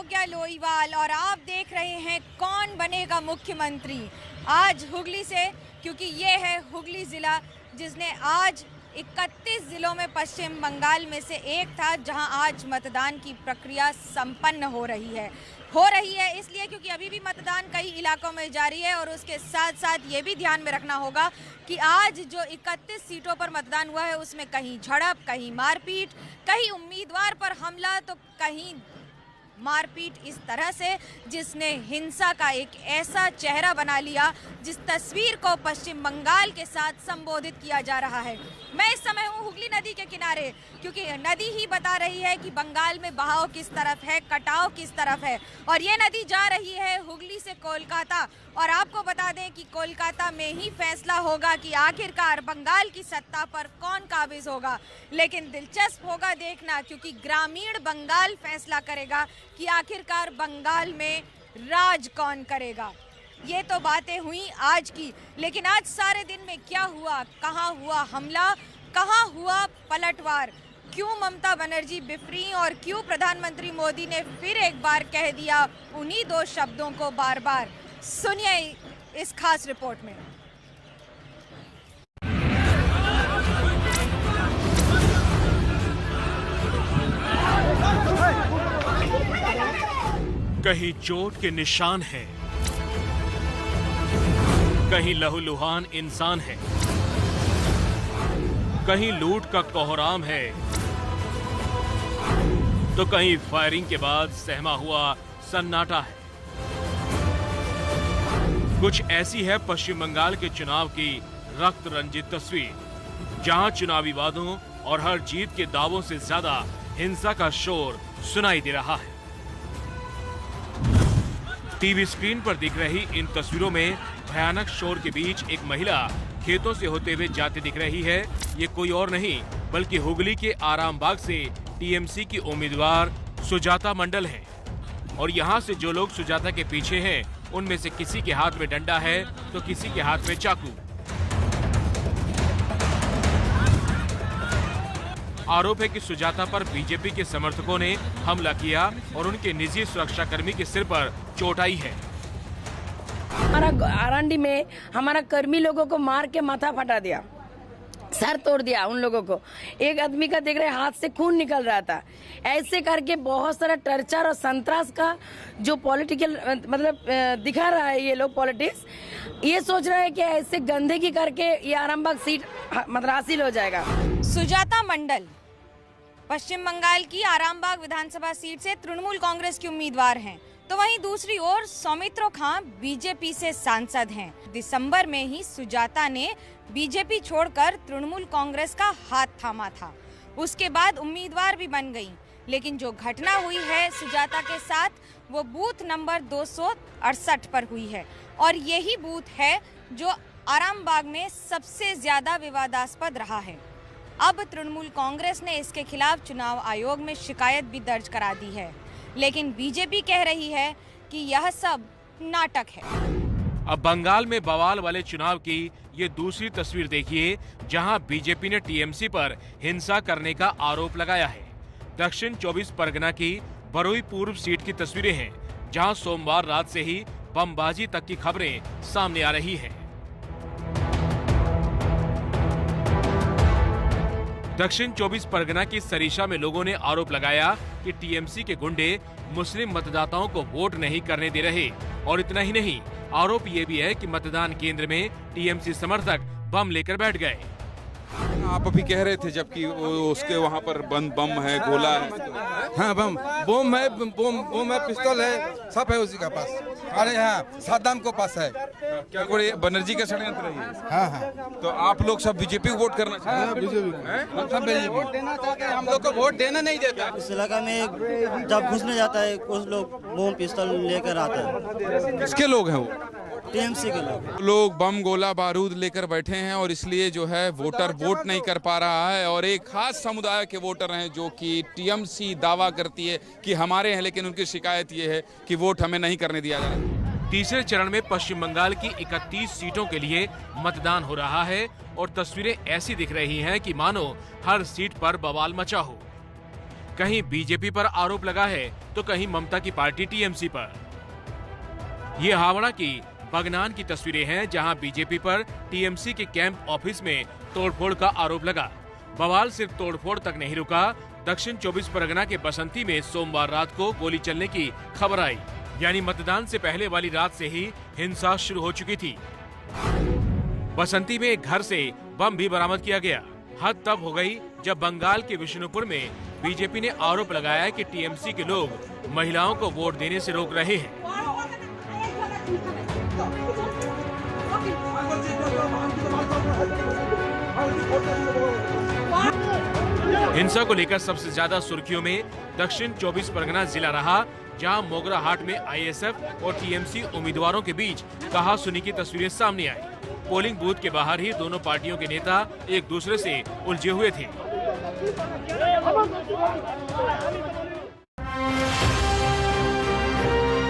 मनोज्ञा लोईवाल और आप देख रहे हैं कौन बनेगा मुख्यमंत्री। आज हुगली से, क्योंकि ये है हुगली ज़िला जिसने आज 31 ज़िलों में पश्चिम बंगाल में से एक था जहां आज मतदान की प्रक्रिया संपन्न हो रही है इसलिए क्योंकि अभी भी मतदान कई इलाकों में जारी है। और उसके साथ साथ ये भी ध्यान में रखना होगा कि आज जो 31 सीटों पर मतदान हुआ है उसमें कहीं झड़प, कहीं मारपीट, कहीं उम्मीदवार पर हमला तो कहीं मारपीट इस तरह से जिसने हिंसा का एक ऐसा चेहरा बना लिया जिस तस्वीर को पश्चिम बंगाल के साथ संबोधित किया जा रहा है। मैं इस समय हूँ हुगली नदी के किनारे, क्योंकि नदी ही बता रही है कि बंगाल में बहाव किस तरफ है, कटाव किस तरफ है। और ये नदी जा रही है हुगली से कोलकाता। और आपको बता दें कि कोलकाता में ही फैसला होगा कि आखिरकार बंगाल की सत्ता पर कौन काबिज होगा। लेकिन दिलचस्प होगा देखना, क्योंकि ग्रामीण बंगाल फैसला करेगा कि आखिरकार बंगाल में राज कौन करेगा। ये तो बातें हुई आज की, लेकिन आज सारे दिन में क्या हुआ, कहाँ हुआ हमला, कहाँ हुआ पलटवार, क्यों ममता बनर्जी बिफरी और क्यों प्रधानमंत्री मोदी ने फिर एक बार कह दिया उन्हीं दो शब्दों को बार बार, सुनिए इस खास रिपोर्ट में। कहीं चोट के निशान है, कहीं लहूलुहान इंसान है, कहीं लूट का कोहराम है, तो कहीं फायरिंग के बाद सहमा हुआ सन्नाटा है। कुछ ऐसी है पश्चिम बंगाल के चुनाव की रक्त रंजित तस्वीर, जहां चुनावी वादों और हर जीत के दावों से ज्यादा हिंसा का शोर सुनाई दे रहा है। टीवी स्क्रीन पर दिख रही इन तस्वीरों में भयानक शोर के बीच एक महिला खेतों से होते हुए जाती दिख रही है। ये कोई और नहीं बल्कि हुगली के आरामबाग से टीएमसी की उम्मीदवार सुजाता मंडल हैं। और यहाँ से जो लोग सुजाता के पीछे हैं उनमें से किसी के हाथ में डंडा है तो किसी के हाथ में चाकू। आरोप है कि सुजाता पर बीजेपी के समर्थकों ने हमला किया और उनके निजी सुरक्षाकर्मी के सिर पर चोट आई है। हमारा आरंडी में हमारा कर्मी लोगों को मार के माथा फटा दिया, सर तोड़ दिया उन लोगों को। एक आदमी का देख रहे हाथ से खून निकल रहा था। ऐसे करके बहुत सारा टर्चर और संतरास का जो पॉलिटिकल मतलब दिखा रहा है ये लोग पॉलिटिक्स, ये सोच रहा है कि ऐसे गंदगी करके ये आरामबाग सीट मतलब हासिल हो जाएगा। सुजाता मंडल पश्चिम बंगाल की आरामबाग विधानसभा सीट से तृणमूल कांग्रेस की उम्मीदवार हैं, तो वहीं दूसरी ओर सौमित्रो खां बीजेपी से सांसद हैं। दिसंबर में ही सुजाता ने बीजेपी छोड़कर तृणमूल कांग्रेस का हाथ थामा था, उसके बाद उम्मीदवार भी बन गई। लेकिन जो घटना हुई है सुजाता के साथ वो बूथ नंबर 268 पर हुई है और यही बूथ है जो आरामबाग में सबसे ज्यादा विवादास्पद रहा है। अब तृणमूल कांग्रेस ने इसके खिलाफ चुनाव आयोग में शिकायत भी दर्ज करा दी है, लेकिन बीजेपी कह रही है कि यह सब नाटक है। अब बंगाल में बवाल वाले चुनाव की ये दूसरी तस्वीर देखिए, जहां बीजेपी ने टीएमसी पर हिंसा करने का आरोप लगाया है। दक्षिण 24 परगना की बरुई पूर्व सीट की तस्वीरें हैं, जहां सोमवार रात से ही बमबाजी तक की खबरें सामने आ रही हैं। दक्षिण 24 परगना की सरीसा में लोगों ने आरोप लगाया कि टीएमसी के गुंडे मुस्लिम मतदाताओं को वोट नहीं करने दे रहे। और इतना ही नहीं, आरोप ये भी है कि मतदान केंद्र में टीएमसी समर्थक बम लेकर बैठ गए। आप अभी कह रहे थे जबकि उसके वहाँ पर बम है, गोला है। हाँ, बम है, पिस्तौल है, सब है उसी का पास। अरे हाँ, सद्दाम को पास है। क्या कोई बनर्जी का षड्यंत्र है? हाँ। तो आप लोग सब बीजेपी को वोट करना चाहते हैं? बीजेपी वोट देना चाहते हैं, हम लोग को वोट देना नहीं देता। इस इलाका में जब घुसने जाता है कुछ लोग बम पिस्तौल लेकर आता है। किसके लोग हैं वो? टीएमसी के लोग बम गोला बारूद लेकर बैठे हैं और इसलिए जो है वोटर वोट नहीं कर पा रहा है। और एक खास समुदाय के वोटर हैं जो कि टीएमसी दावा करती है कि हमारे हैं, लेकिन उनकी शिकायत ये है कि वोट हमें नहीं करने दिया जा रहा। तीसरे चरण में पश्चिम बंगाल की 31 सीटों के लिए मतदान हो रहा है और तस्वीरें ऐसी दिख रही हैं कि मानो हर सीट पर बवाल मचा हो। कहीं बीजेपी पर आरोप लगा है तो कहीं ममता की पार्टी टीएमसी पर। ये हावड़ा की बगनान की तस्वीरें हैं, जहां बीजेपी पर टीएमसी के कैंप ऑफिस में तोड़फोड़ का आरोप लगा। बवाल सिर्फ तोड़फोड़ तक नहीं रुका। दक्षिण 24 परगना के बसंती में सोमवार रात को गोली चलने की खबर आई, यानी मतदान से पहले वाली रात से ही हिंसा शुरू हो चुकी थी। बसंती में एक घर से बम भी बरामद किया गया। हद तब हो गई जब बंगाल के विष्णुपुर में बीजेपी ने आरोप लगाया कि टीएमसी के लोग महिलाओं को वोट देने से रोक रहे हैं। हिंसा को लेकर सबसे ज्यादा सुर्खियों में दक्षिण 24 परगना जिला रहा, जहां मोगरा हाट में आईएसएफ और टीएमसी उम्मीदवारों के बीच कहासुनी की तस्वीरें सामने आई। पोलिंग बूथ के बाहर ही दोनों पार्टियों के नेता एक दूसरे से उलझे हुए थे।